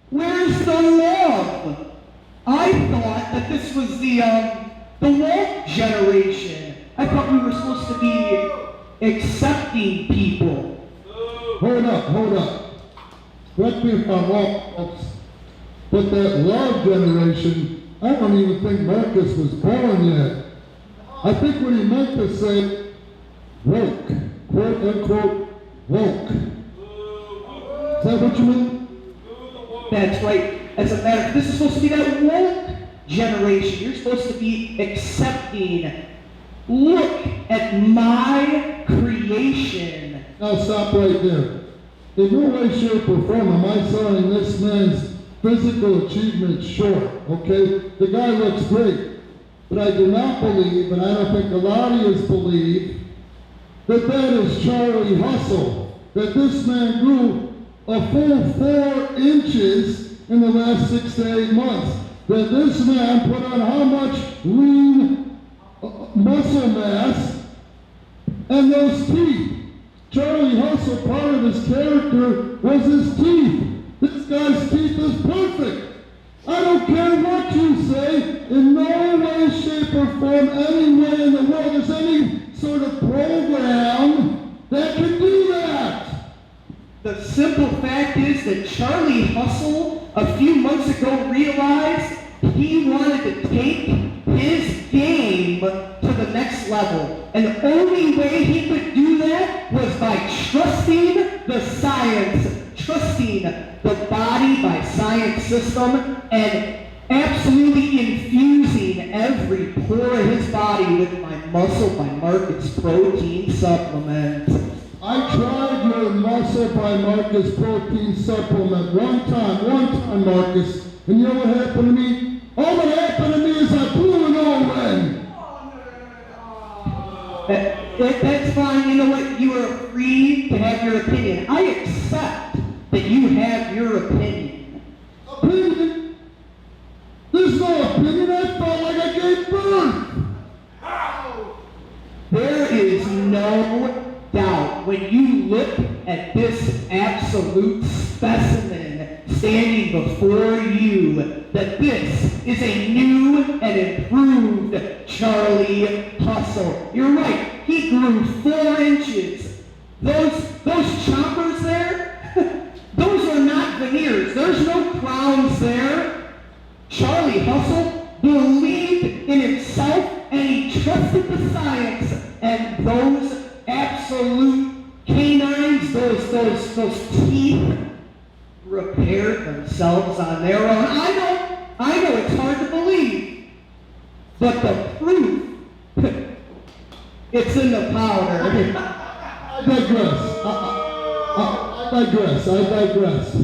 Where's the love? I thought that this was the woke generation. I thought we were supposed to be accepting people. Hold up. Correct me if I'm wrong, folks. But that love generation, I don't even think Marcus was born yet. I think what he meant to say, woke, quote unquote, woke. Is that what you mean? That's right. As a matter of fact, this is supposed to be that woke generation. You're supposed to be accepting. Look at my creation. Now stop right there. In no way, shape, or form am I selling this man's physical achievements short, okay? The guy looks great. But I do not believe, and I don't think a lot of you believe, that that is Charlie Hustle. That this man grew a full 4 inches in the last 6 to 8 months. That this man put on how much lean muscle mass and those teeth. Charlie Hustle, part of his character was his teeth. This guy's teeth is perfect. I don't care what you say, in no way, shape, or form, anywhere in the world, there's any sort of program that can do that. The simple fact is that Charlie Hustle, a few months ago, realized he wanted to take his game to the next level. And the only way he could do that was by trusting the science, trusting the body by science system, and absolutely infusing every pore of his body with my Muscle by Marcus protein supplement. I tried your Muscle by Marcus protein supplement one time, Marcus, and you know what happened to me? All that happened to me is I blew an O-ring. That's fine. You know what? You are free to have your opinion. I accept that you have your opinion. Opinion? There's no opinion. I felt like I gave birth. There is no doubt when you look at this absolute specimen standing before you that this is a new and improved Charlie Hustle. You're right. He grew 4 inches. Those choppers there, those are not veneers. There's no crowns there. Charlie Hustle believed in himself and he trusted the science, and those absolute canines, those teeth repaired themselves on their own. I know it's hard to believe, but the proof, it's in the powder. I digress.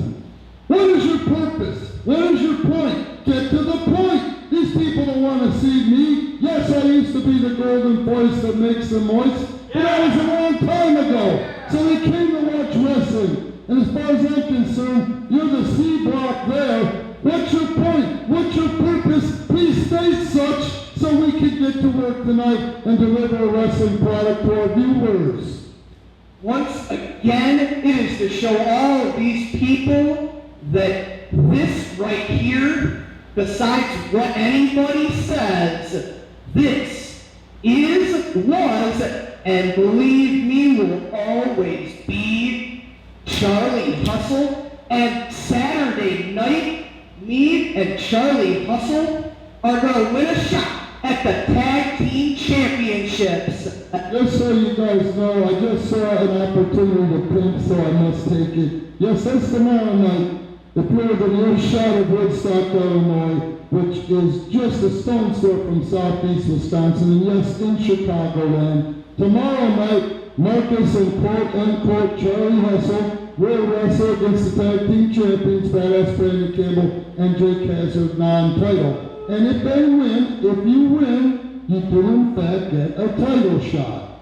What is your purpose? What is your point? Get to the point. These people don't want to see me. Yes, I used to be the golden voice that makes them moist, but that was a long time ago. So they came to watch wrestling. And as far as I'm concerned, you're the C block there. What's your point? What's your purpose? Please state such so we can get to work tonight and deliver a wrestling product to our viewers. Once again, it is to show all of these people that this right here, besides what anybody says, this was, and believe me, will always be Charlie Hustle. And Saturday night, me and Charlie Hustle are going to win a shot at the Tag Team Championships. Just so you guys know, I just saw an opportunity to pimp, so I must take it. Yes, that's tomorrow night. If you're within earshot of Woodstock, Illinois, which is just a stone's throw from southeast Wisconsin, and yes, in Chicagoland. Tomorrow night, Marcus and quote-unquote Charlie Hustle will wrestle against the Tag Team Champions, Badass Brandon Campbell and Jake Hazard, non-title. And if they win, if you win, you do in fact get a title shot.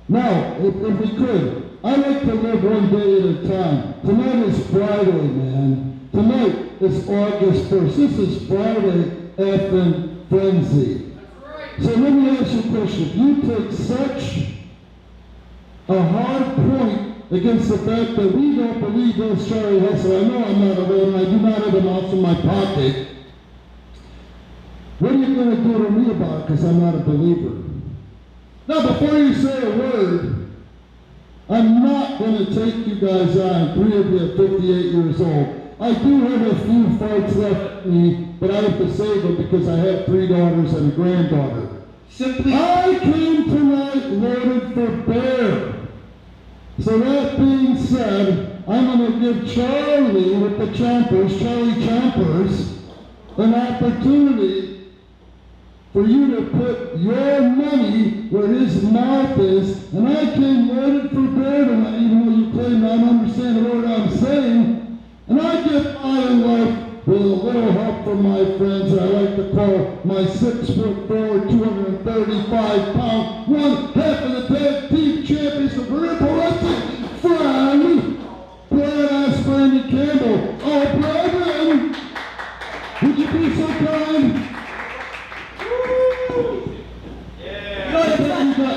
Now, if we could, I like to live one day at a time. Tonight is Friday, man. Tonight is August 1st. This is Friday effing frenzy. So let me ask you a question. If you take such a hard point against the fact that we don't believe this Charlie Hustle. I know I'm not alone, and I do not have a mouse in my pocket. What are you going to do to me about it? Because I'm not a believer. Now, before you say a word, I'm not going to take you guys on, 3 of you at 58 years old. I do have a few fights left in me, but I have to save them because I have 3 daughters and a granddaughter. Simply, I came tonight loaded for bear. So that being said, I'm going to give Charlie with the Chompers, Charlie Chompers, an opportunity for you to put your money where his mouth is. And I came loaded for bear tonight, even though you claim I don't understand a word I'm saying. And I get by in life with a little help from my friends that I like to call my 6'4", 235-pound, 1/2 of the tag team champions of Ripple Wrestling, friend, badass Brandon Campbell. Oh, Brandon, would you be so kind?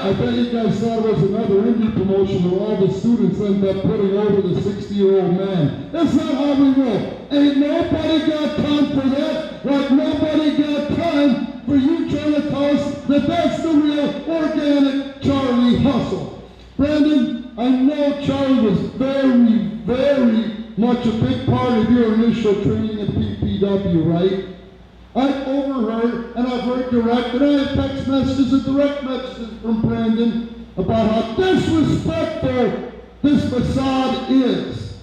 I bet you guys thought it was another indie promotion where all the students end up putting over the 60-year-old man. That's not how we roll. Ain't nobody got time for that, like nobody got time for you trying to tell us that that's the real organic Charlie Hustle. Brandon, I know Charlie was very, very much a big part of your initial training at PPW, right? I've overheard and I've heard direct, and I have text messages and direct messages from Brandon about how disrespectful this facade is.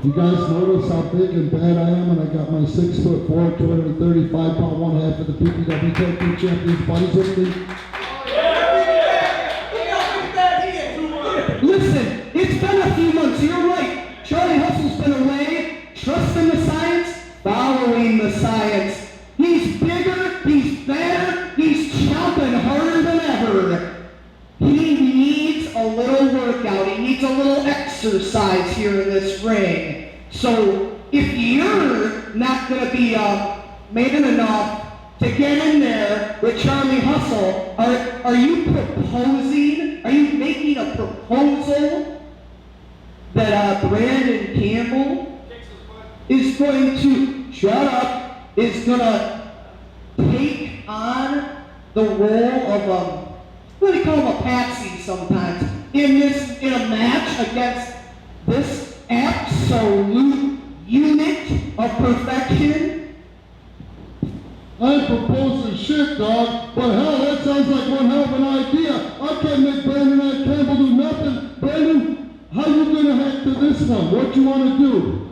You guys notice how big and bad I am, and I got my 6'4", 235-pound, 1/2 of the PPW Tag Team Champions buddies with me. listen, it's been a few months. You're right. Charlie Hustle's been away. Trust in the science, following the science. He's bigger, he's better, he's chomping harder than ever. He needs a little workout. He needs a little exercise here in this ring. So if you're not going to be man enough to get in there with Charlie Hustle, are you proposing, are you making a proposal that Brandon Campbell is going to, shut up, is going to take on the role of what do you call him, a patsy sometimes, in a match against this absolute unit of perfection? I ain't proposing shit, dog, but hell, that sounds like one hell of an idea. I can't make Brandon and Campbell do nothing. Brandon, how you gonna hack to this one? What you wanna do?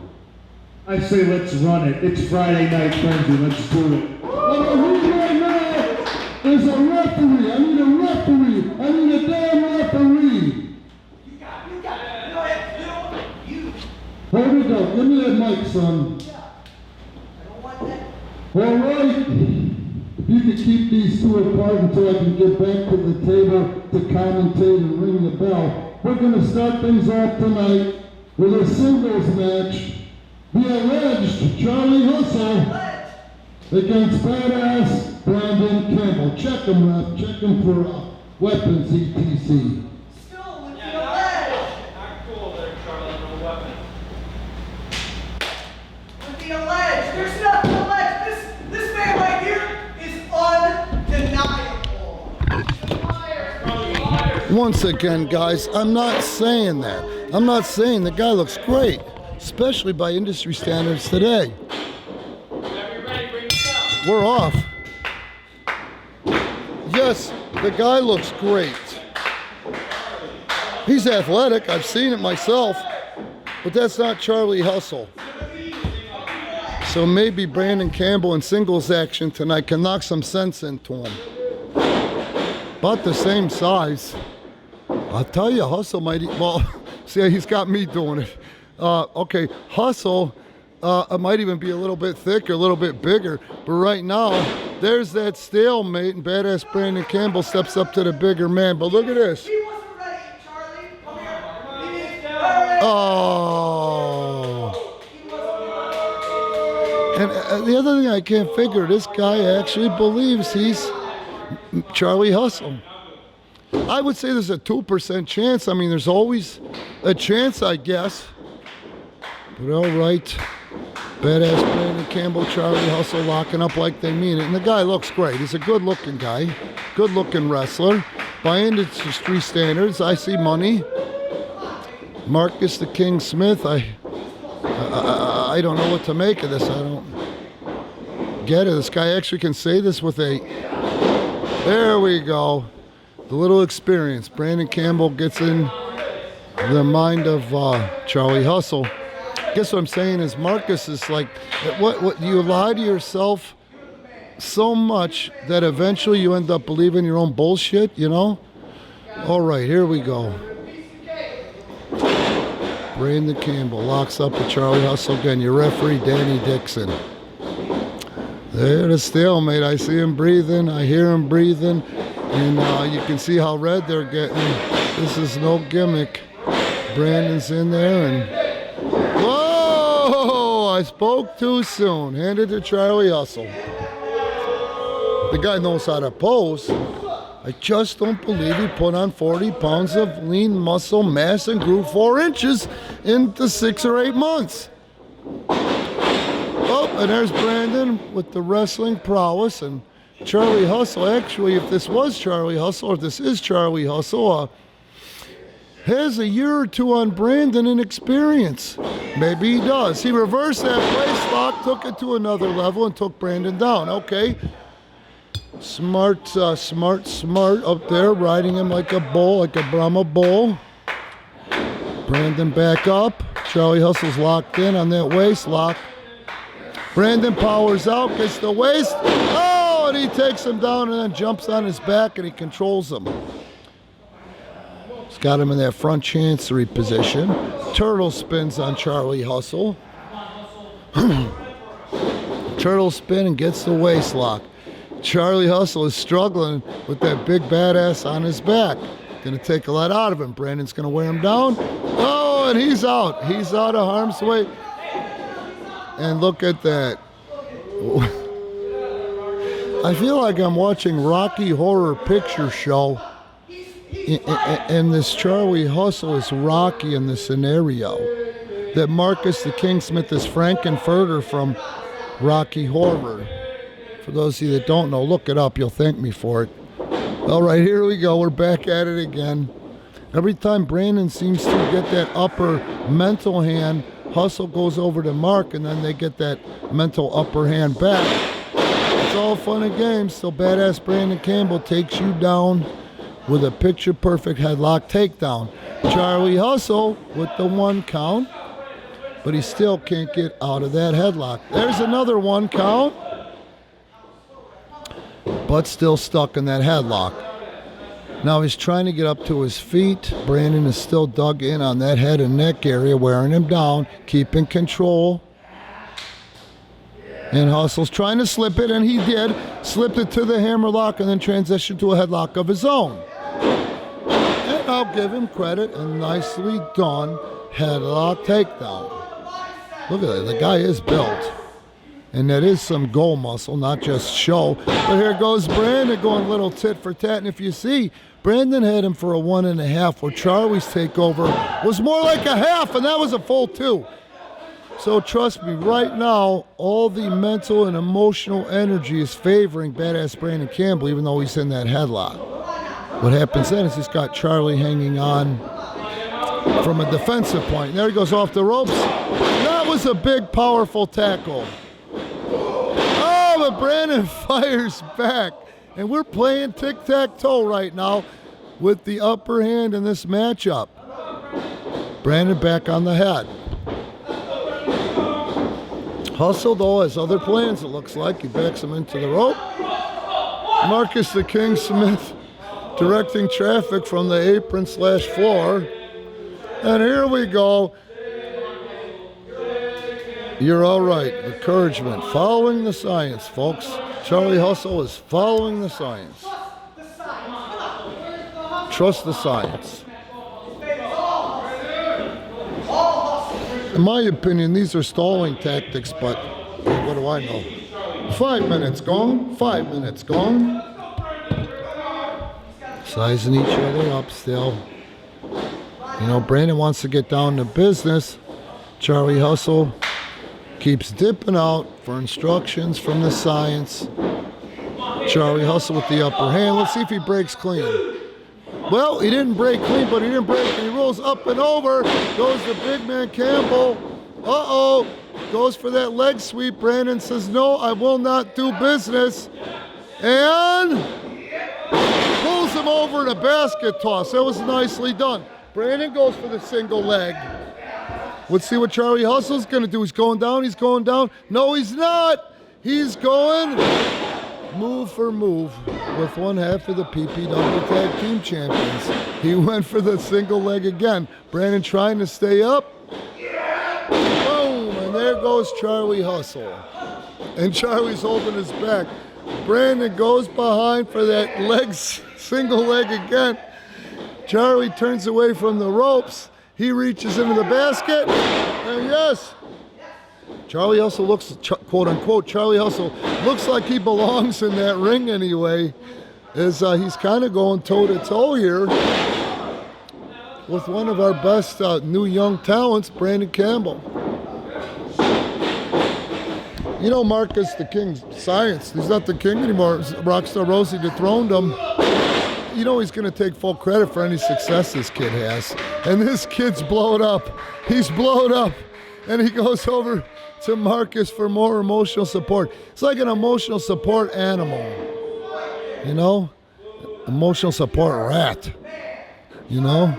I say let's run it. It's Friday Night Frenzy. Let's do it. What I need right now is a referee. I need a referee. I need a damn referee. You got it. You. Hold it up. Give me that mic, son. I don't want that. All right. If you could keep these two apart until I can get back to the table to commentate and ring the bell, we're going to start things off tonight with a singles match. The alleged Charlie Hustle against badass Brandon Campbell. Check him, ref. Check him for weapons, etc. Still with the alleged. Not cool there, Charlie. No weapon. With the alleged. There's nothing alleged. This man right here is undeniable. Once again, guys, I'm not saying that. I'm not saying the guy looks great, especially by industry standards today. We're off. Yes, the guy looks great. He's athletic, I've seen it myself, but that's not Charlie Hustle. So maybe Brandon Campbell in singles action tonight can knock some sense into him. About the same size. I'll tell you, Hustle might, well, see, he's got me doing it. Okay, Hustle might even be a little bit thicker, a little bit bigger, but right now, there's that stalemate, and badass Brandon Campbell steps up to the bigger man. But look at this. He wasn't ready, Charlie. Come here. He is ready. Oh. And the other thing I can't figure, this guy actually believes he's Charlie Hustle. I would say there's a 2% chance. I mean, there's always a chance, I guess. But all right. Badass Brandon Campbell, Charlie Hustle locking up like they mean it. And the guy looks great. He's a good-looking guy. Good-looking wrestler. By industry standards, I see money. Marcus the King Smith, I don't know what to make of this. I don't get it. This guy actually can say this with a... There we go. The little experience. Brandon Campbell gets in the mind of Charlie Hustle. I guess what I'm saying is Marcus is like, what you lie to yourself so much that eventually you end up believing your own bullshit, you know? All right, here we go. Brandon Campbell locks up with Charlie Hustle again. Your referee, Danny Dixon. There, the stalemate. I see him breathing. I hear him breathing. And you can see how red they're getting. This is no gimmick. Brandon's in there and... Whoa! I spoke too soon. Handed to Charlie Hustle. The guy knows how to pose. I just don't believe he put on 40 pounds of lean muscle mass and grew 4 inches into 6 or 8 months. Oh, and there's Brandon with the wrestling prowess. And Charlie Hustle, actually, if this was Charlie Hustle, or if this is Charlie Hustle, has a year or two on Brandon in experience. Maybe he does. He reversed that place lock, took it to another level, and took Brandon down. Okay. Smart up there, riding him like a bull, like a Brahma bull. Brandon back up. Charlie Hustle's locked in on that waist lock. Brandon powers out, gets the waist. Oh, and he takes him down and then jumps on his back and he controls him. He's got him in that front chancery position. Turtle spins on Charlie Hustle. Turtle spin and gets the waist lock. Charlie Hustle is struggling with that big badass on his back. Gonna take a lot out of him. Brandon's gonna wear him down. Oh, and he's out. He's out of harm's way. And look at that. I feel like I'm watching Rocky Horror Picture Show. And this Charlie Hustle is Rocky in the scenario. That Marcus the King Smith is Frankenfurter from Rocky Horror. For those of you that don't know, look it up. You'll thank me for it. All right, here we go. We're back at it again. Every time Brandon seems to get that upper mental hand, Hustle goes over to Mark, and then they get that mental upper hand back. It's all fun and games. So badass Brandon Campbell takes you down with a picture-perfect headlock takedown. Charlie Hustle with the 1 count, but he still can't get out of that headlock. There's another 1 count. But still stuck in that headlock. Now he's trying to get up to his feet. Brandon is still dug in on that head and neck area, wearing him down, keeping control. And Hustle's trying to slip it, and he did. Slipped it to the hammerlock and then transitioned to a headlock of his own. And I'll give him credit, a nicely done headlock takedown. Look at that, the guy is built. And that is some goal muscle, not just show. But here goes Brandon going a little tit for tat. And if you see, Brandon had him for a 1.5, where Charlie's takeover was more like a half, and that was a full 2. So trust me, right now, all the mental and emotional energy is favoring badass Brandon Campbell, even though he's in that headlock. What happens then is he's got Charlie hanging on from a defensive point. And there he goes off the ropes. That was a big, powerful tackle. But Brandon fires back, and we're playing tic-tac-toe right now with the upper hand in this matchup. Brandon back on the head. Hustle, though, has other plans, it looks like. He backs him into the rope. Marcus the King Smith directing traffic from the apron/floor. And here we go. You're all right. Encouragement. Following the science, folks. Charlie Hustle is following the science. Trust the science. In my opinion, these are stalling tactics, but what do I know? 5 minutes gone. 5 minutes gone. Sizing each other up still. You know, Brandon wants to get down to business. Charlie Hustle keeps dipping out for instructions from the science. Charlie Hustle with the upper hand. Let's see if he breaks clean. Well, he didn't break clean, but he didn't break. And he rolls up and over. Goes the big man Campbell. Uh-oh. Goes for that leg sweep. Brandon says, no, I will not do business. And pulls him over in a basket toss. That was nicely done. Brandon goes for the single leg. Let's see what Charlie Hustle's going to do. He's going down. He's going down. No, he's not. He's going move for move with one half of the PPW Tag Team Champions. He went for the single leg again. Brandon trying to stay up. Boom, and there goes Charlie Hustle. And Charlie's holding his back. Brandon goes behind for that single leg again. Charlie turns away from the ropes. He reaches into the basket. And yes, Charlie Hustle looks, quote unquote, Charlie Hustle looks like he belongs in that ring anyway. As he's kind of going toe to toe here with one of our best new young talents, Brandon Campbell. You know, Marcus the King Science, he's not the king anymore. Rockstar Rosie dethroned him. You know he's going to take full credit for any success this kid has. And this kid's blown up. He's blown up. And he goes over to Marcus for more emotional support. It's like an emotional support animal. You know? Emotional support rat. You know?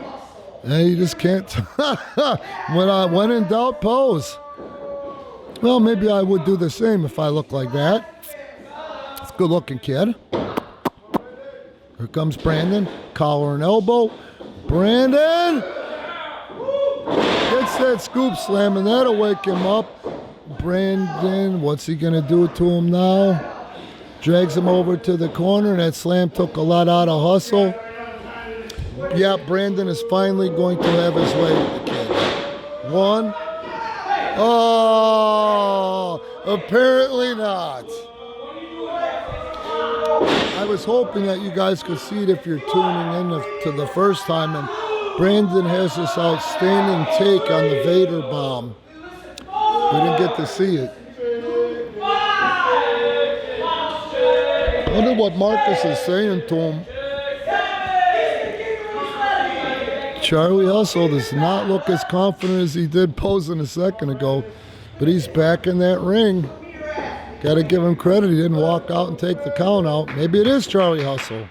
And you just can't. When in doubt, pose. Well, maybe I would do the same if I looked like that. It's a good looking kid. Here comes Brandon, collar and elbow. Brandon gets that scoop slam, and that'll wake him up. Brandon, what's he gonna do to him now? Drags him over to the corner, and that slam took a lot out of Hustle. Yeah, Brandon is finally going to have his way with the kid. One. Oh, apparently not. I was hoping that you guys could see it if you're tuning in to the first time. And Brandon has this outstanding take on the Vader bomb. We didn't get to see it. I wonder what Marcus is saying to him. Charlie Hustle does not look as confident as he did posing a second ago, but he's back in that ring. Got to give him credit. He didn't walk out and take the count out. Maybe it is Charlie Hustle.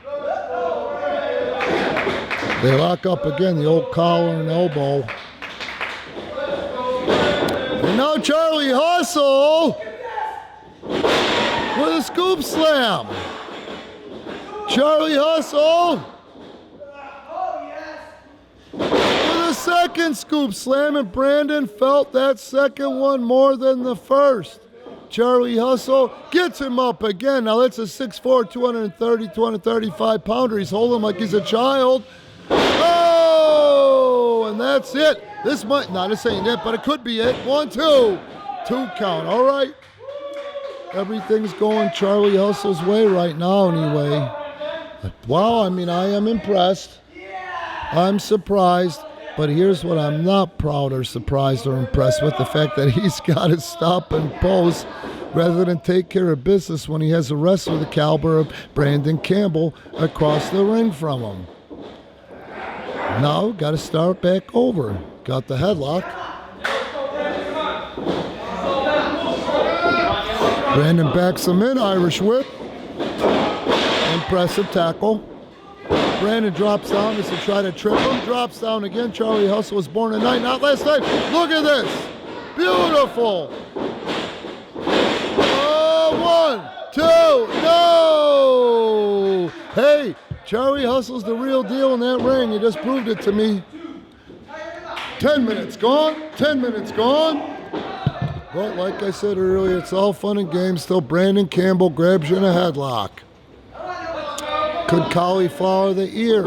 They lock up again, the old collar and elbow. And now Charlie Hustle with a scoop slam. Charlie Hustle with a second scoop slam, and Brandon felt that second one more than the first. Charlie Hustle gets him up again. Now that's a 6'4", 230, 235 pounder. He's holding like he's a child. Oh, and that's it. This might, not this ain't it, but it could be it. 1, 2. 2 count, all right. Everything's going Charlie Hustle's way right now anyway. Wow, I mean, I am impressed. I'm surprised. But here's what I'm not proud or surprised or impressed with, the fact that he's got to stop and pose rather than take care of business when he has a wrestler the caliber of Brandon Campbell across the ring from him. Now, got to start back over. Got the headlock. Brandon backs him in, Irish whip. Impressive tackle. Brandon drops down as he try to trip him. Drops down again. Charlie Hustle was born tonight, not last night. Look at this. Beautiful. Oh, 1, 2, no. Hey, Charlie Hustle's the real deal in that ring. He just proved it to me. 10 minutes gone. 10 minutes gone. But like I said earlier, it's all fun and games till Brandon Campbell grabs you in a headlock. Could cauliflower the ear.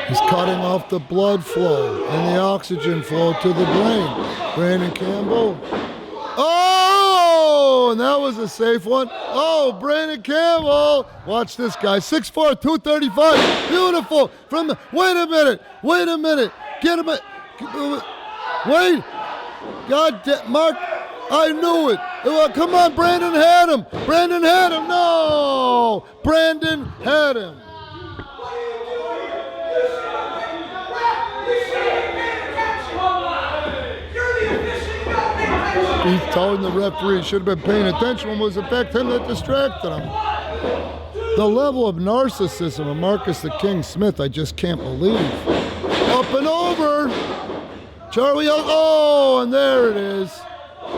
He's cutting off the blood flow and the oxygen flow to the brain. Brandon Campbell. Oh! Oh, and that was a safe one. Oh, Brandon Campbell. Watch this guy. 6'4", 235. Beautiful. Wait a minute. Get him. Wait. God damn. Mark. I knew it. Come on, Brandon had him. No. Brandon had him. He's telling the referee he should have been paying attention when it was in fact him that distracted him. The level of narcissism of Marcus the King Smith, I just can't believe. Up and over. Charlie, oh, and there it is.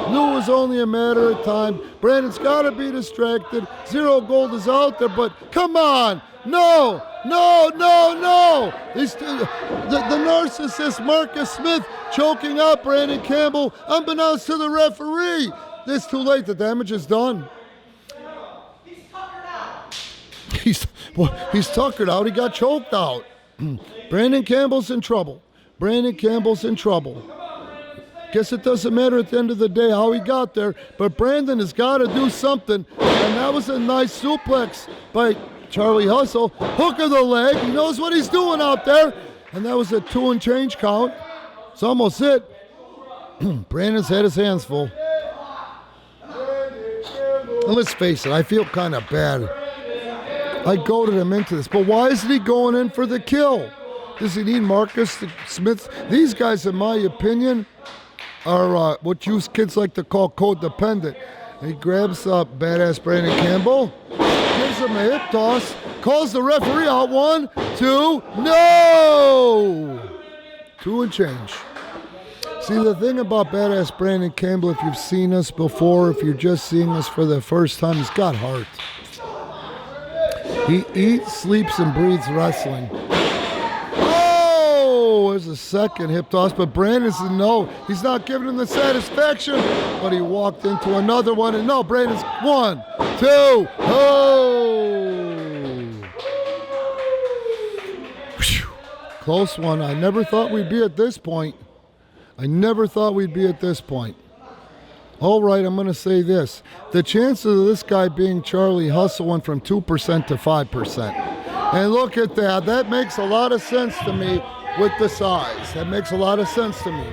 Knew it was only a matter of time. Brandon's got to be distracted. Zero Gold is out there, but come on. No. The narcissist Marcus Smith choking out Brandon Campbell, unbeknownst to the referee. It's too late. The damage is done. He's tuckered out. He got choked out. Brandon Campbell's in trouble. Guess it doesn't matter at the end of the day how he got there, but Brandon has got to do something. And that was a nice suplex by Charlie Hustle. Hook of the leg. He knows what he's doing out there. And that was a 2 and change count. It's almost it. Brandon's had his hands full. And let's face it, I feel kind of bad. I goaded him into this. But why isn't he going in for the kill? Does he need Marcus Smith? These guys, in my opinion, are what you kids like to call codependent. He grabs badass Brandon Campbell, gives him a hip toss, calls the referee out. 1, 2, no! 2 and change. See, the thing about badass Brandon Campbell, if you've seen us before, if you're just seeing us for the first time, he's got heart. He eats, sleeps, and breathes wrestling. Oh, there's a second hip toss, but Brandon said no. He's not giving him the satisfaction, but he walked into another one, and no, Brandon's 1, 2, oh! Whew. Close one. I never thought we'd be at this point. All right, I'm going to say this. The chances of this guy being Charlie Hustle went from 2% to 5%. And look at that. That makes a lot of sense to me with the size. That makes a lot of sense to me.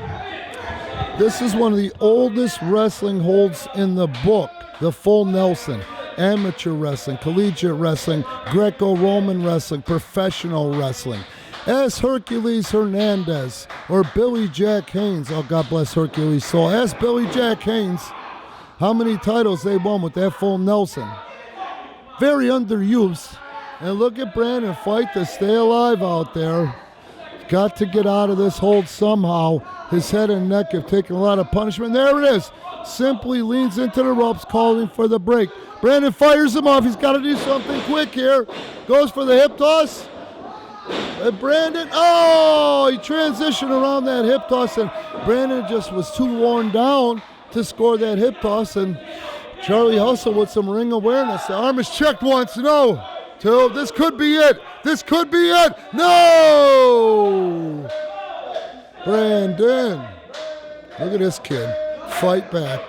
This is one of the oldest wrestling holds in the book, the full Nelson. Amateur wrestling, collegiate wrestling, Greco-Roman wrestling, professional wrestling. Ask Hercules Hernandez or Billy Jack Haynes. Oh, God bless Hercules' soul. Ask Billy Jack Haynes how many titles they won with that full Nelson. Very underused. And look at Brandon fight to stay alive out there. Got to get out of this hold somehow. His head and neck have taken a lot of punishment. There it is. Simply leans into the ropes, calling for the break. Brandon fires him off. He's got to do something quick here. Goes for the hip toss. And Brandon, he transitioned around that hip toss, and Brandon just was too worn down to score that hip toss, and Charlie Hustle with some ring awareness. The arm is checked once, no. 2, this could be it. No! Brandon, look at this kid. Fight back,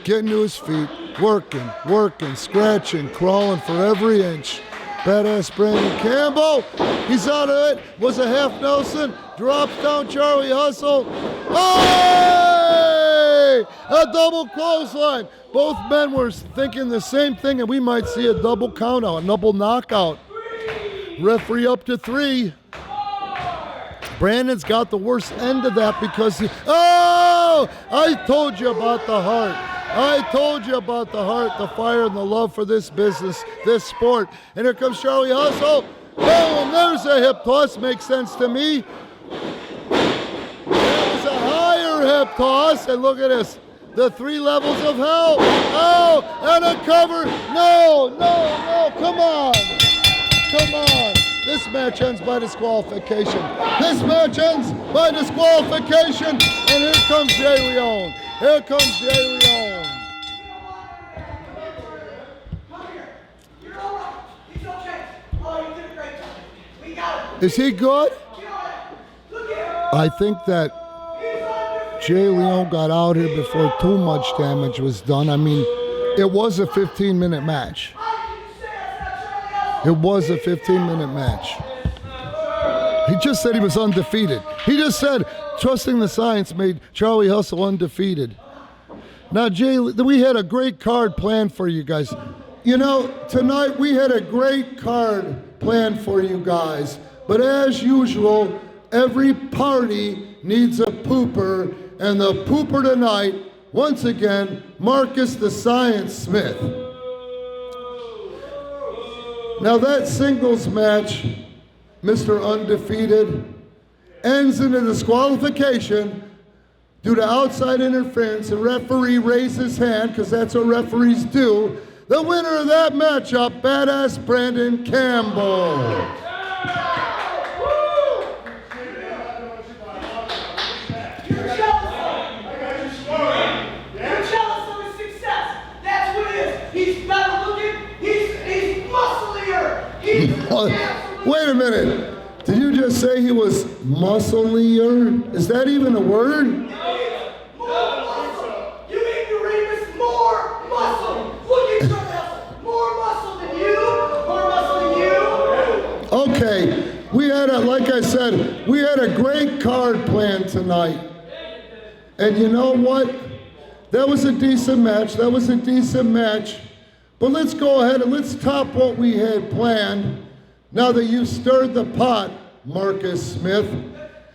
getting to his feet, working, scratching, crawling for every inch. Badass Brandon Campbell, he's out of it, was a half Nelson, drops down Charlie Hustle. Hey! A double clothesline. Both men were thinking the same thing, and we might see a double count out, a double knockout. Referee up to 3. Brandon's got the worst end of that because I told you about the heart. The fire, and the love for this business, this sport. And here comes Charlie Hustle. Oh, and there's a hip toss. Makes sense to me. There's a higher hip toss. And look at this. The 3 levels of hell. Oh, and a cover. No. Come on. This match ends by disqualification. And here comes Jay Leone. Is he good? I think that Jay Leone got out here before too much damage was done. I mean, It was a 15-minute match. It was a 15-minute match. He just said he was undefeated. He just said trusting the science made Charlie Hustle undefeated. Now, Jay, we had a great card planned for you guys. You know, tonight we had a great card planned for you guys. But as usual, every party needs a pooper. And the pooper tonight, once again, Marcus the Science Smith. Now that singles match, Mr. Undefeated, ends in a disqualification due to outside interference, and referee raised his hand, because that's what referees do. The winner of that matchup, Badass Brandon Campbell. Wait a minute. Did you just say he was musclier? Is that even a word? More muscle. You ignoramus, more muscle. Look at yourself. More muscle than you. More muscle than you. Okay. We had like I said, we had a great card planned tonight. And you know what? That was a decent match. But let's go ahead and let's top what we had planned. Now that you've stirred the pot, Marcus Smith,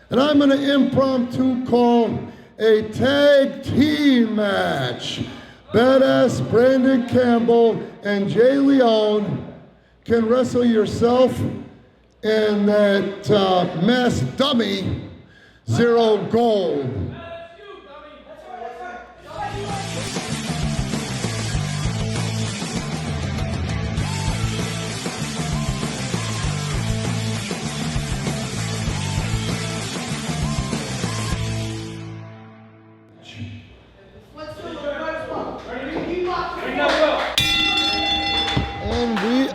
and I'm going to impromptu call a tag team match. Badass Brandon Campbell and Jay Leone can wrestle yourself and that mass dummy, Zero Gold.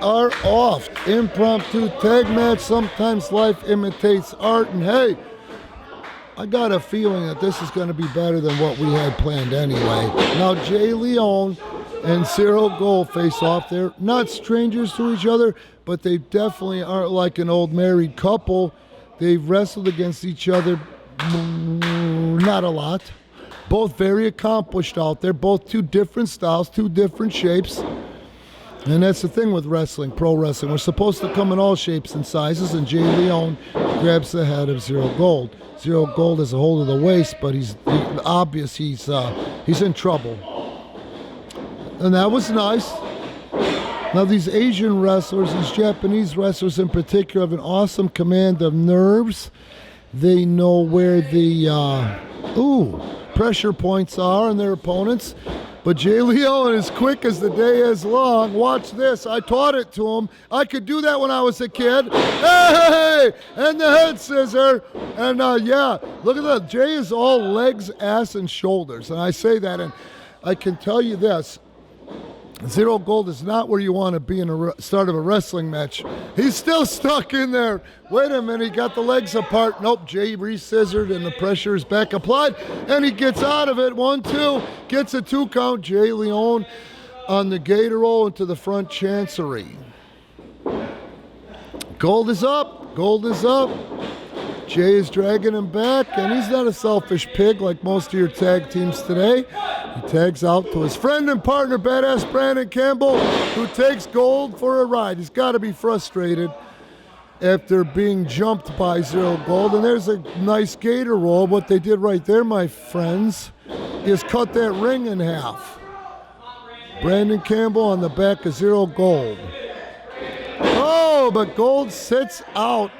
Are off. Impromptu tag match. Sometimes life imitates art. And hey, I got a feeling that this is going to be better than what we had planned anyway. Now, Jay Leone and Zero Gold face off. They're not strangers to each other, but they definitely aren't like an old married couple. They've wrestled against each other not a lot. Both very accomplished out there. Both two different styles, two different shapes. And that's the thing with wrestling, pro wrestling. We're supposed to come in all shapes and sizes, and Jay Leone grabs the head of Zero Gold. Zero Gold has a hold of the waist, but he's in trouble. And that was nice. Now these Asian wrestlers, these Japanese wrestlers in particular, have an awesome command of nerves. They know where the pressure points are in their opponents. But Jay Leone, as quick as the day is long, watch this. I taught it to him. I could do that when I was a kid. Hey! And the head scissor. And yeah, look at that. Jay is all legs, ass, and shoulders. And I say that, and I can tell you this. Zero Gold is not where you want to be in the start of a wrestling match. He's still stuck in there. Wait a minute, he got the legs apart. Nope, Jay re-scissored and the pressure is back applied. And he gets out of it. 1-2, gets a 2 count. Jay Leone on the gator roll into the front chancery. Gold is up. Jay is dragging him back, and he's not a selfish pig like most of your tag teams today. He tags out to his friend and partner, Badass Brandon Campbell, who takes Gold for a ride. He's got to be frustrated after being jumped by Zero Gold. And there's a nice gator roll. What they did right there, my friends, is cut that ring in half. Brandon Campbell on the back of Zero Gold. Oh, but Gold sits out.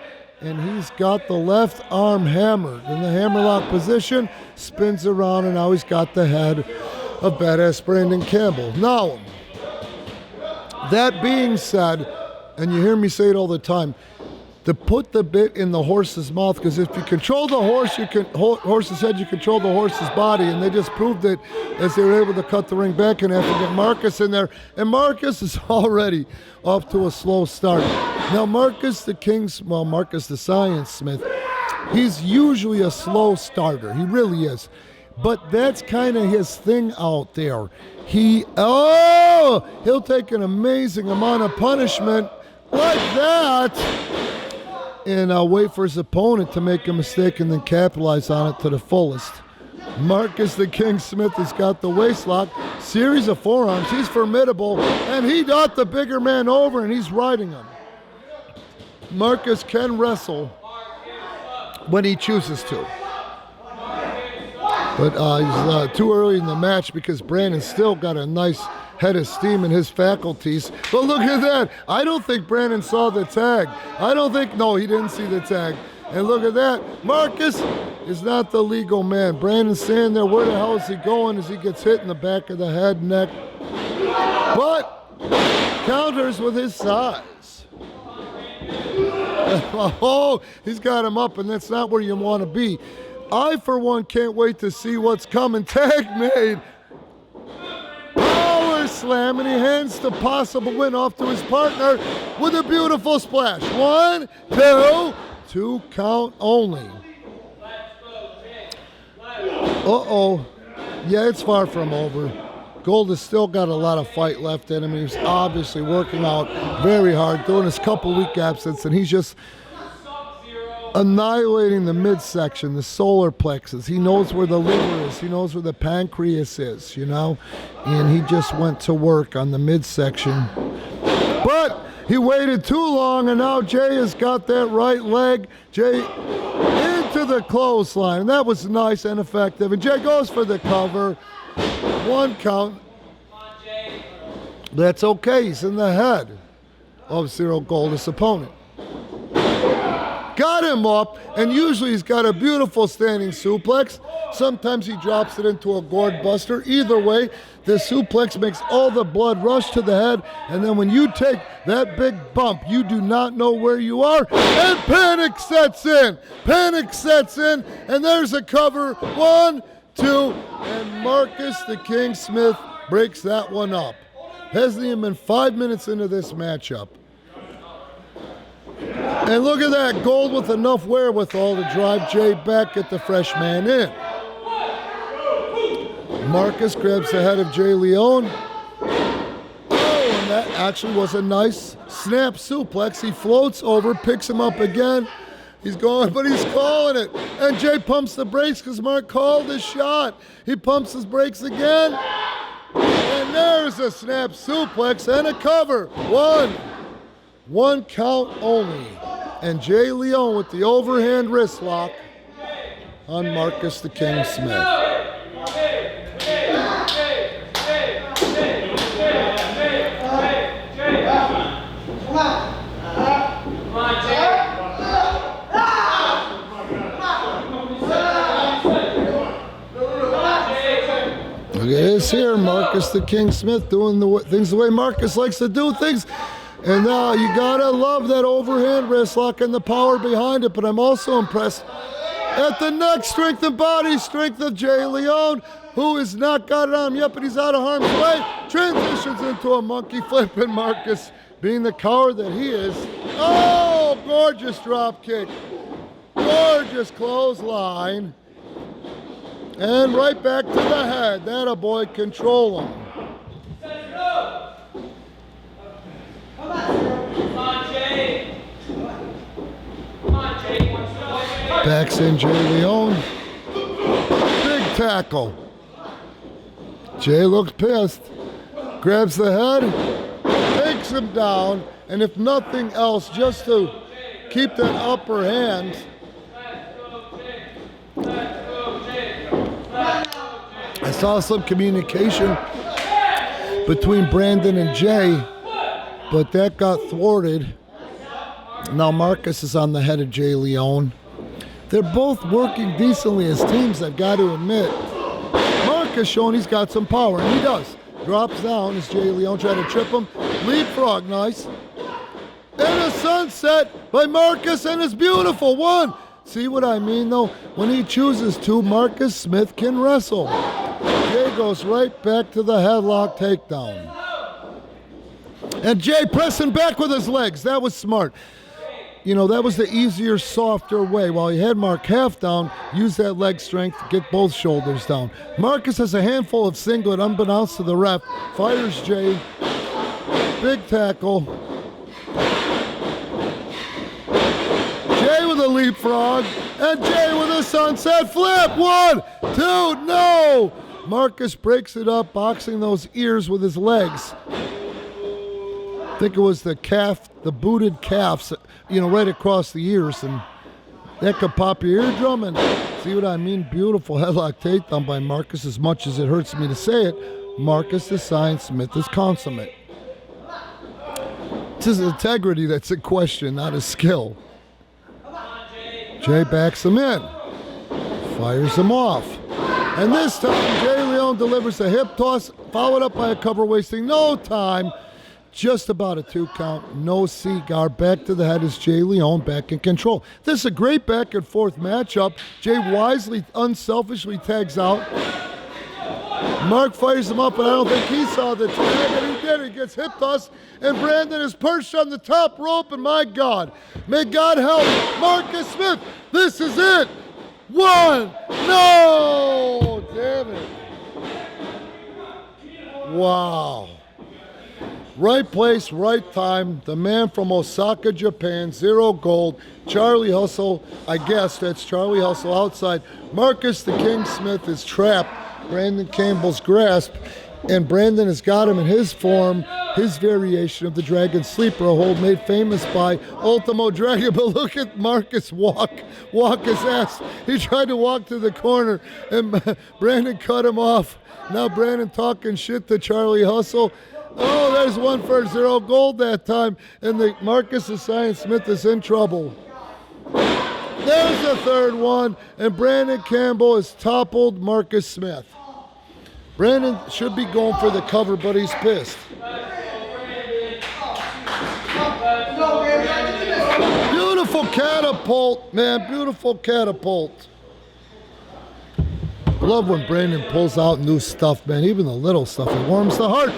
And he's got the left arm hammered in the hammerlock position, spins around, and now he's got the head of Badass Brandon Campbell. Now, that being said, and you hear me say it all the time, to put the bit in the horse's mouth, because if you control the horse, horse's head, you control the horse's body, and they just proved it as they were able to cut the ring back in half and get Marcus in there, and Marcus is already off to a slow start. Now Marcus the Science Smith, he's usually a slow starter, he really is, But that's kind of his thing out there. He'll take an amazing amount of punishment like that and wait for his opponent to make a mistake and then capitalize on it to the fullest. Marcus the King Smith has got the waist lock, series of forearms. He's formidable, and he got the bigger man over, and he's riding him. Marcus can wrestle when he chooses to. But he's too early in the match because Brandon still got a nice head of steam in his faculties. But look at that. I don't think Brandon saw the tag. No, he didn't see the tag. And look at that. Marcus is not the legal man. Brandon's standing there. Where the hell is he going as he gets hit in the back of the head, neck? But counters with his size. Oh, he's got him up, and that's not where you want to be. I, for one, can't wait to see what's coming. Tag made. Power slam, and he hands the possible win off to his partner with a beautiful splash. 1, 2 count only. Uh-oh. Yeah, it's far from over. Gold has still got a lot of fight left in him. He's obviously working out very hard, doing his couple week absence, and he's just annihilating the midsection, the solar plexus. He knows where the liver is. He knows where the pancreas is, and he just went to work on the midsection. But he waited too long, and now Jay has got that right leg. Jay into the clothesline, and that was nice and effective. And Jay goes for the cover. 1 count. That's okay. He's in the head of Zero Goldust' opponent. Got him up, and usually he's got a beautiful standing suplex. Sometimes he drops it into a gourd buster. Either way, the suplex makes all the blood rush to the head, and then when you take that big bump, you do not know where you are, and panic sets in. Panic sets in, and there's a cover. 1, 2, and Marcus the King Smith breaks that one up. Hasn't even been 5 minutes into this matchup. And look at that, Gold with enough wherewithal to drive Jay back, get the fresh man in. Marcus grabs the head of Jay Leone. Oh, and that actually was a nice snap suplex. He floats over, picks him up again. He's going, but he's calling it. And Jay pumps the brakes because Mark called his shot. He pumps his brakes again. And there's a snap suplex and a cover. 1 count only. And Jay Leone with the overhand wrist lock on Marcus the King Smith. Look at this here, Marcus the King Smith doing things the way Marcus likes to do things. And now you gotta love that overhand wrist lock and the power behind it, but I'm also impressed at the neck strength and body strength of Jay Leone, who has not got it on him yet, but he's out of harm's way. Transitions into a monkey flip, and Marcus, being the coward that he is, oh, gorgeous drop kick. Gorgeous clothesline. And right back to the head. That a boy, control him. Backs in Jay Leone. Big tackle. Jay looks pissed. Grabs the head. Takes him down. And if nothing else, just to keep that upper hand. I saw some communication between Brandon and Jay, but that got thwarted. Now Marcus is on the head of Jay Leone. They're both working decently as teams, I've got to admit. Marcus showing he's got some power, and he does. Drops down as Jay Leone tries to trip him. Leapfrog, nice. And a sunset by Marcus, and it's beautiful. 1. See what I mean, though? When he chooses to, Marcus Smith can wrestle. Jay goes right back to the headlock takedown. And Jay pressing back with his legs. That was smart. that was the easier, softer way. While he had Mark half down, use that leg strength to get both shoulders down. Marcus has a handful of singlet, unbeknownst to the ref. Fires Jay. Big tackle. Jay with a leapfrog. And Jay with a sunset flip. 1, 2, no! Marcus breaks it up, boxing those ears with his legs. I think it was the calf, the booted calves, right across the ears, and that could pop your eardrum. And see what I mean? Beautiful headlock takedown by Marcus. As much as it hurts me to say it, Marcus the Science Smith is consummate. It's his integrity that's in question, not his skill. Jay backs him in, fires him off. And this time, Jay Leone delivers a hip toss, followed up by a cover, wasting no time. Just about a 2 count, no cigar. Back to the head is Jay Leone back in control. This is a great back and forth matchup. Jay wisely, unselfishly tags out. Mark fires him up, but I don't think he saw the tag, and he did. He gets hip tossed, and Brandon is perched on the top rope, and my God, may God help Marcus Smith. This is it. 1, no, damn it. Wow. Right place, right time. The man from Osaka, Japan, 0 gold. Charlie Hustle, I guess that's Charlie Hustle outside. Marcus the King Smith is trapped. Brandon Campbell's grasp. And Brandon has got him in his form, his variation of the Dragon Sleeper, a hold made famous by Ultimo Dragon. But look at Marcus walk his ass. He tried to walk to the corner, and Brandon cut him off. Now Brandon talking shit to Charlie Hustle. Oh, there's 1 for 0 gold that time, and the Marcus the Science Smith is in trouble. There's the third one, and Brandon Campbell has toppled Marcus Smith. Brandon should be going for the cover, but he's pissed. Beautiful catapult, man, beautiful catapult. I love when Brandon pulls out new stuff, man, even the little stuff. It warms the heart.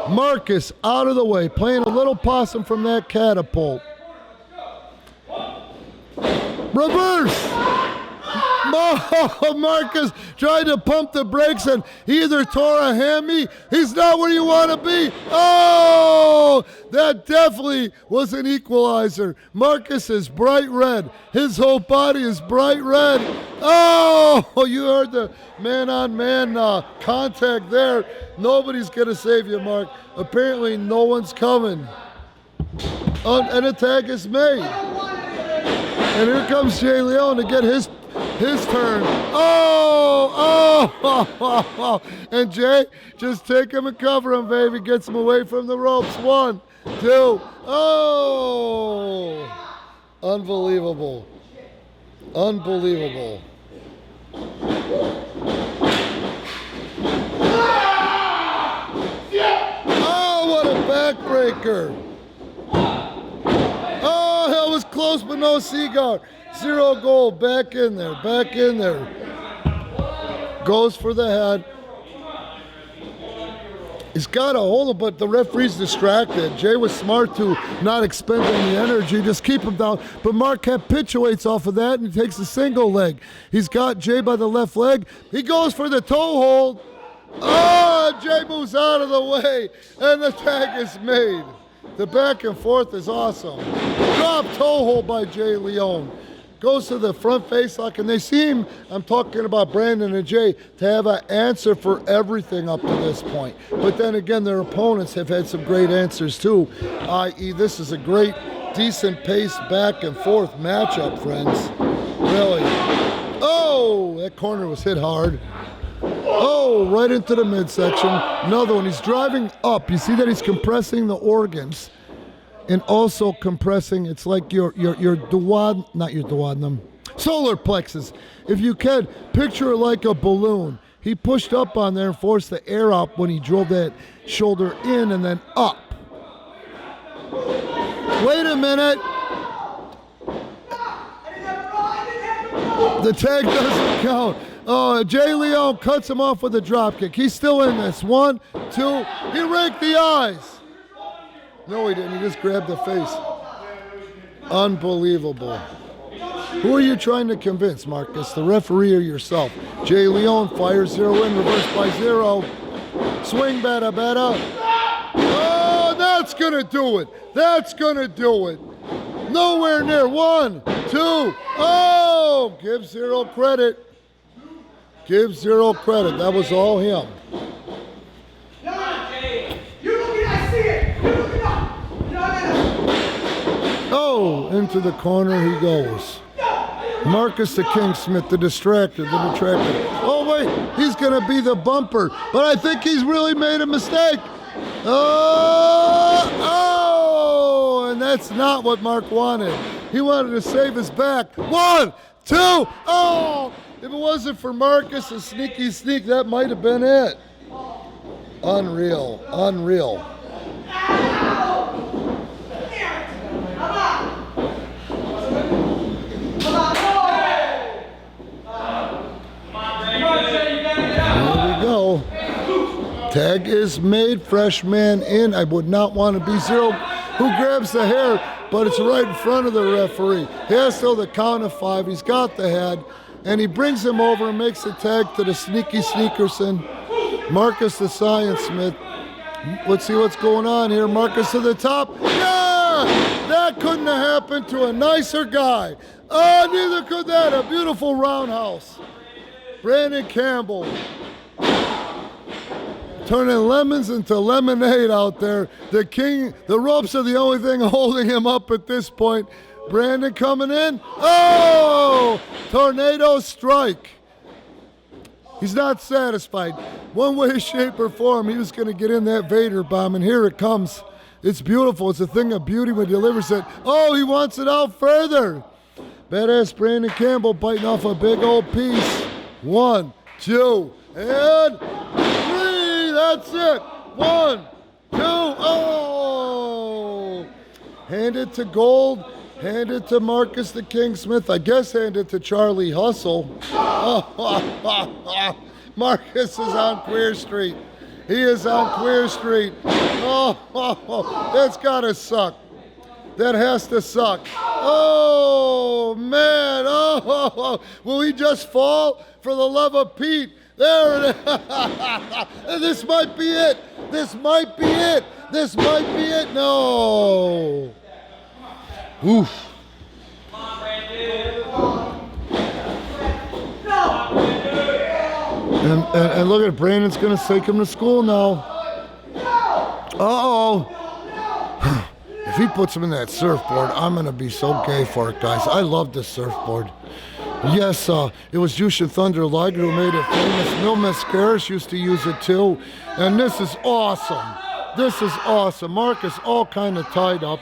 Marcus out of the way, playing a little possum from that catapult. Reverse! Marcus tried to pump the brakes and he either tore a hammy. He's not where you want to be. Oh, that definitely was an equalizer. Marcus is bright red. His whole body is bright red. Oh, you heard the man-on-man contact there. Nobody's going to save you, Mark. Apparently, no one's coming. And a tag is made. And here comes Jay Leone to get his turn. Oh. And Jay, just take him and cover him, baby. Gets him away from the ropes. 1, 2. Oh. Unbelievable. Unbelievable. Oh, what a backbreaker. Oh, that was close, but no cigar. 0 gold, back in there. Goes for the head. He's got a hold of, but the referee's distracted. Jay was smart to not expend any energy, just keep him down. But Mark capitulates off of that, and he takes a single leg. He's got Jay by the left leg. He goes for the toe hold. Oh, Jay moves out of the way, and the tag is made. The back and forth is awesome. Drop toe hold by Jay Leone. Goes to the front face lock, and they seem, I'm talking about Brandon and Jay, to have an answer for everything up to this point. But then again, their opponents have had some great answers too, i.e. this is a great, decent paced back and forth matchup, friends. Really. Oh, that corner was hit hard. Oh, right into the midsection. Another one. He's driving up. You see that he's compressing the organs and also compressing. It's like your solar plexus. If you can, picture it like a balloon. He pushed up on there and forced the air out when he drove that shoulder in and then up. Wait a minute. The tag doesn't count. Oh, Jay Leone cuts him off with a drop kick. He's still in this. 1, 2. He raked the eyes. No, he didn't. He just grabbed the face. Unbelievable. Who are you trying to convince, Marcus? The referee or yourself? Jay Leone fires 0 in, reverse by 0. Swing, bada, bada. Oh, that's going to do it. That's going to do it. Nowhere near. 1, 2. Oh, give 0 credit. Give 0 credit. That was all him. Oh, into the corner he goes. Marcus the King Smith, the distractor, the detractor. Oh, wait, he's going to be the bumper. But I think he's really made a mistake. Oh, and that's not what Mark wanted. He wanted to save his back. 1, 2, oh. If it wasn't for Marcus, a sneaky sneak, that might have been it. Unreal, unreal. Tag is made, fresh man in. I would not want to be 0. Who grabs the hair? But it's right in front of the referee. He has till the count of 5. He's got the head. And he brings him over and makes the tag to the sneaky sneakerson. Marcus the Science Smith. Let's see what's going on here. Marcus to the top. Yeah! That couldn't have happened to a nicer guy. Oh, neither could that. A beautiful roundhouse. Brandon Campbell. Turning lemons into lemonade out there. The king, the ropes are the only thing holding him up at this point. Brandon coming in. Oh! Tornado strike. He's not satisfied. One way, shape, or form, he was going to get in that Vader bomb, and here it comes. It's beautiful. It's a thing of beauty when he delivers it. Oh, he wants it out further. Badass Brandon Campbell biting off a big old piece. 1, 2, and 3. That's it. 1, 2. Oh! Hand it to Gold. Hand it to Marcus the King Smith. I guess hand it to Charlie Hustle. Oh, Marcus is on Queer Street. He is on Queer Street. Oh, that's gotta suck. That has to suck. Oh, man. Oh, will he just fall? For the love of Pete. There it is. This might be it. This might be it. This might be it. No. Oof. And look at Brandon's going to take him to school now. Uh-oh. If he puts him in that surfboard, I'm going to be so gay for it, guys. I love this surfboard. Yes, it was Jushin Thunder Liger who made it famous. Mil Mascaras used to use it too. And this is awesome. This is awesome. Marcus all kind of tied up.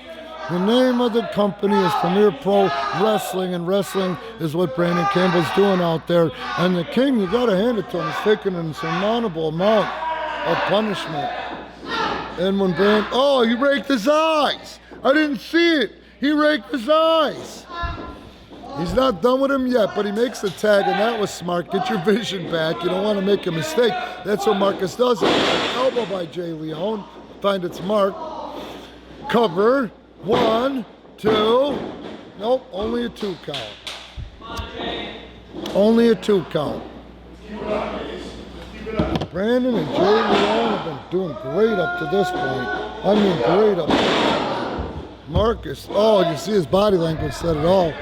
The name of the company is Premier Pro Wrestling, and wrestling is what Brandon Campbell's doing out there. And the King, you got to hand it to him, is taking an insurmountable amount of punishment. And when Brandon, oh, he raked his eyes. I didn't see it. He raked his eyes. He's not done with him yet, but he makes the tag, and that was smart. Get your vision back. You don't want to make a mistake. That's what Marcus does. Elbow by Jay Leone. Find its mark. Cover. 1, 2. Nope, only a 2 count. Only a 2 count. Brandon and Jay Leone have been doing great up to this point. I mean, great up to this point. Marcus, oh, you see his body language said it all.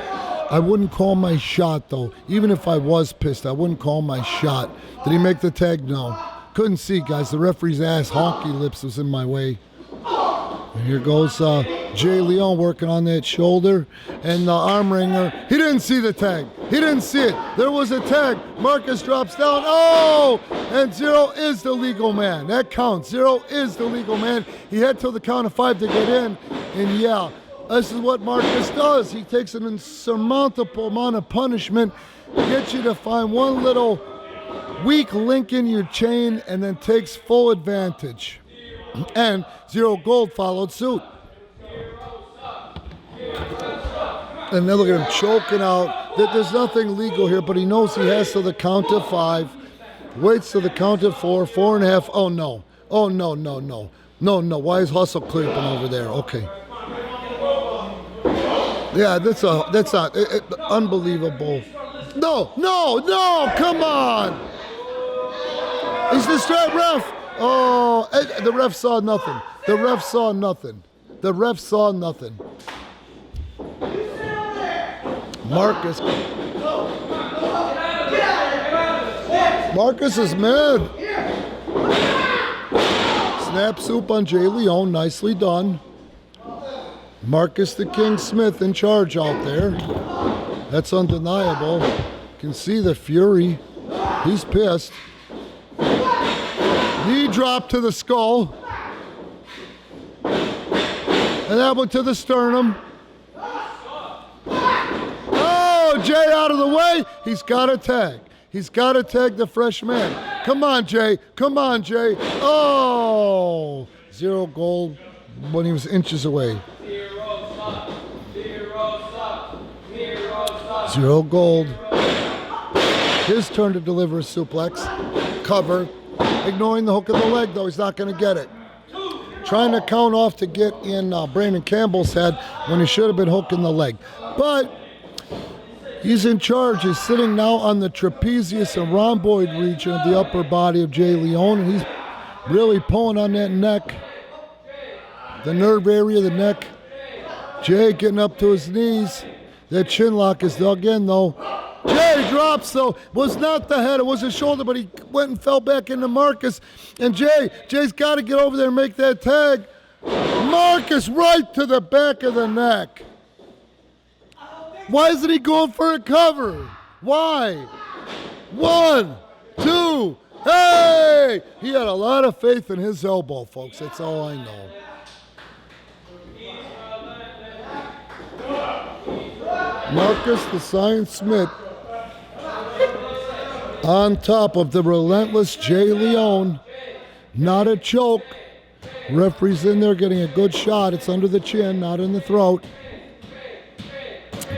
I wouldn't call my shot, though. Even if I was pissed, I wouldn't call my shot. Did he make the tag? No. Couldn't see, guys. The referee's ass honky lips was in my way. And here goes Jay Leone working on that shoulder. And the arm wringer, he didn't see the tag. He didn't see it. There was a tag. Marcus drops down. Oh! And 0 is the legal man. That counts. 0 is the legal man. He had till the count of 5 to get in. And yeah, this is what Marcus does. He takes an insurmountable amount of punishment, gets you to find one little weak link in your chain, and then takes full advantage. And 0 Gold followed suit. And then look at him choking out. There's nothing legal here, but he knows he has till the count of 5. Waits till the count of 4, 4.5. Oh no. Oh no, no, no. No, no. Why is Hustle creeping over there? Okay. Yeah, that's not unbelievable. No, come on. He's the straight ref. Oh, the ref saw nothing. The ref saw nothing. Marcus is mad. Snap soup on Jay Leone, nicely done. Marcus the King Smith in charge out there. That's undeniable. Can see the fury. He's pissed. Knee drop to the skull. And that one to the sternum. Oh, Jay out of the way. He's got to tag. He's got to tag the fresh man. Come on, Jay. Oh, 0 gold when he was inches away. 0 gold. His turn to deliver a suplex. Cover. Ignoring the hook of the leg, though. He's not going to get it. Trying to count off to get in Brandon Campbell's head when he should have been hooking the leg. But he's in charge. He's sitting now on the trapezius and rhomboid region of the upper body of Jay Leone, and he's really pulling on that neck, the nerve area of the neck. Jay getting up to his knees. That chin lock is dug in, though. Jay drops, though. Was not the head. It was his shoulder, but he went and fell back into Marcus. And Jay's got to get over there and make that tag. Marcus right to the back of the neck. Why isn't he going for a cover? Why? 1, 2, hey! He had a lot of faith in his elbow, folks. That's all I know. Marcus the Science Smith on top of the relentless Jay Leone. Not a choke. Referee's in there getting a good shot. It's under the chin, not in the throat.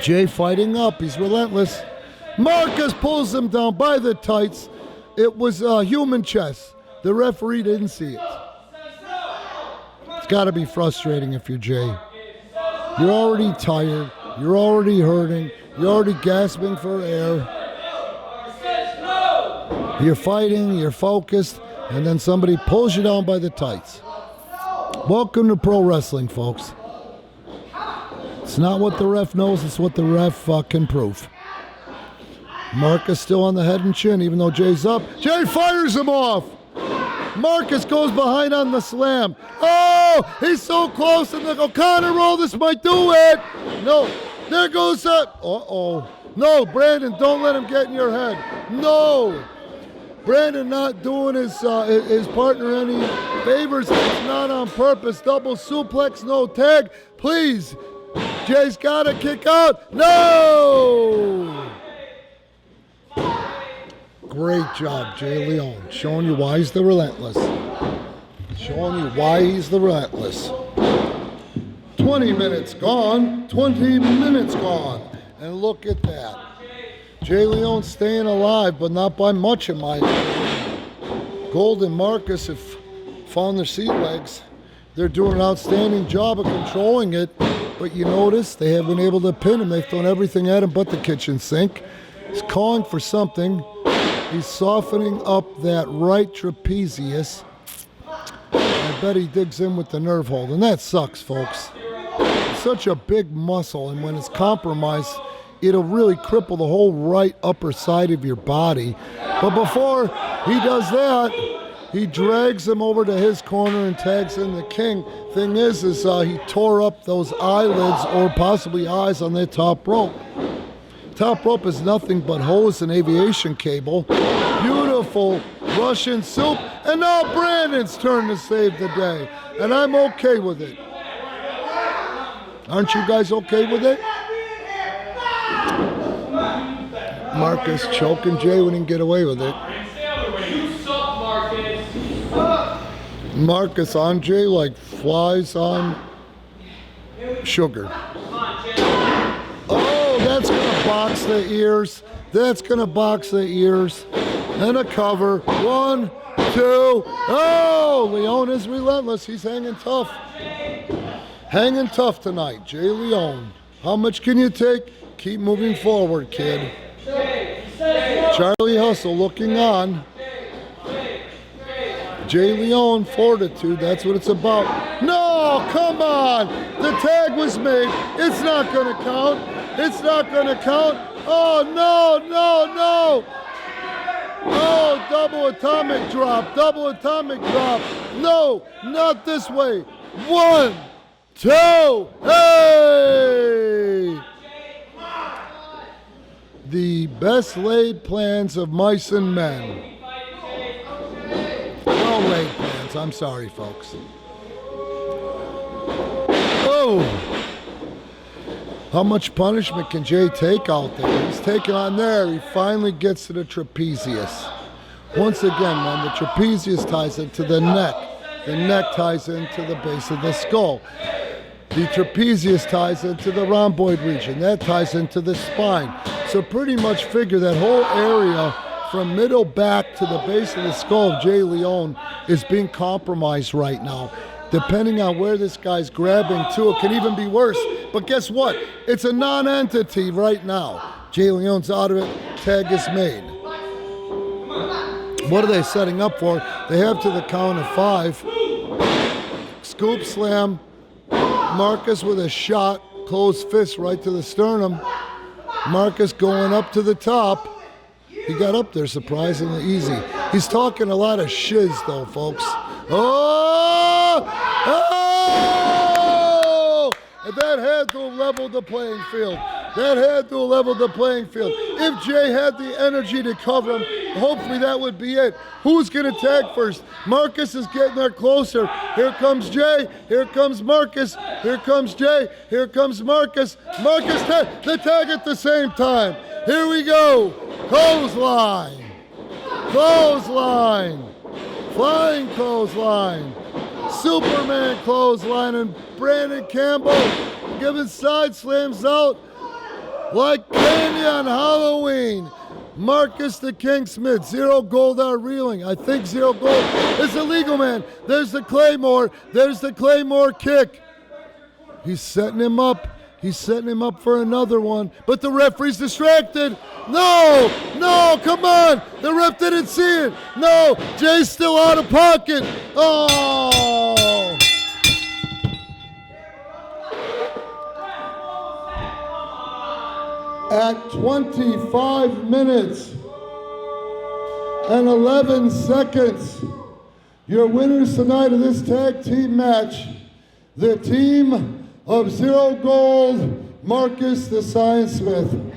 Jay fighting up. He's relentless. Marcus pulls him down by the tights. It was a human chest. The referee didn't see it. It's got to be frustrating if you're Jay. You're already tired. You're already hurting. You're already gasping for air. You're fighting, you're focused, and then somebody pulls you down by the tights. Welcome to pro wrestling, folks. It's not what the ref knows, it's what the ref can prove. Marcus still on the head and chin, even though Jay's up. Jay fires him off. Marcus goes behind on the slam. Oh, he's so close, and the O'Connor roll, this might do it. No, there goes up. Uh-oh. No, Brandon, don't let him get in your head. No. Brandon not doing his partner any favors. It's not on purpose. Double suplex, no tag. Please. Jay's got to kick out. No! Great job, Jay Leone. Showing you why he's the relentless. Showing you why he's the relentless. 20 minutes gone. 20 minutes gone. And look at that. Jay Leone staying alive, but not by much in my opinion. Gold and Marcus have found their seat legs. They're doing an outstanding job of controlling it, but you notice they haven't been able to pin him. They've thrown everything at him but the kitchen sink. He's calling for something. He's softening up that right trapezius. I bet he digs in with the nerve hold, and that sucks, folks. It's such a big muscle, and when it's compromised, it'll really cripple the whole right upper side of your body. But before he does that, he drags him over to his corner and tags in the king. Thing is he tore up those eyelids or possibly eyes on that top rope. Top rope is nothing but hose and aviation cable. Beautiful Russian soup. And now Brandon's turn to save the day. And I'm okay with it. Aren't you guys okay with it? Marcus choking Jay wouldn't get away with it. Marcus on Jay like flies on sugar. Oh, that's going to box the ears. That's going to box the ears. And a cover. 1, 2. Oh, Leone is relentless. He's hanging tough. Hanging tough tonight, Jay Leone. How much can you take? Keep moving forward, kid. Charlie Hustle looking on. Jay Leone, fortitude, that's what it's about. No, come on! The tag was made. It's not going to count. It's not going to count. Oh, no, no, no! Oh, double atomic drop, double atomic drop. No, not this way. 1, 2, hey! The best laid plans of mice and men. Well laid plans, I'm sorry, folks. Oh! How much punishment can Jay take out there? He's taking on there. He finally gets to the trapezius. Once again, man, the trapezius ties into the neck. The neck ties into the base of the skull. The trapezius ties into the rhomboid region. That ties into the spine. So pretty much figure that whole area from middle back to the base of the skull of Jay Leone is being compromised right now. Depending on where this guy's grabbing to, it can even be worse. But guess what? It's a non-entity right now. Jay Leone's out of it. Tag is made. What are they setting up for? They have to the count of 5. Scoop slam. Marcus with a shot. Closed fist right to the sternum. Marcus going up to the top. He got up there surprisingly easy. He's talking a lot of shiz though, folks. Oh! Oh! And that had to have leveled the playing field. That had to have leveled the playing field. If Jay had the energy to cover him, hopefully that would be it. Who's going to tag first? Marcus is getting there closer. Here comes Jay. Here comes Marcus. Here comes Jay. Here comes Marcus. Marcus, the tag at the same time. Here we go. Clothesline. Clothesline. Flying clothesline. Superman clothesline, and Brandon Campbell giving side slams out like candy on Halloween. Marcus the King Smith, 0 gold on reeling. I think 0 gold is illegal, man. There's the Claymore. There's the Claymore kick. He's setting him up. He's setting him up for another one, but the referee's distracted. No, no, come on. The ref didn't see it. No, Jay's still out of pocket. Oh. At 25 minutes and 11 seconds, your winners tonight of this tag team match, the team of 0 gold, Marcus the Science Smith.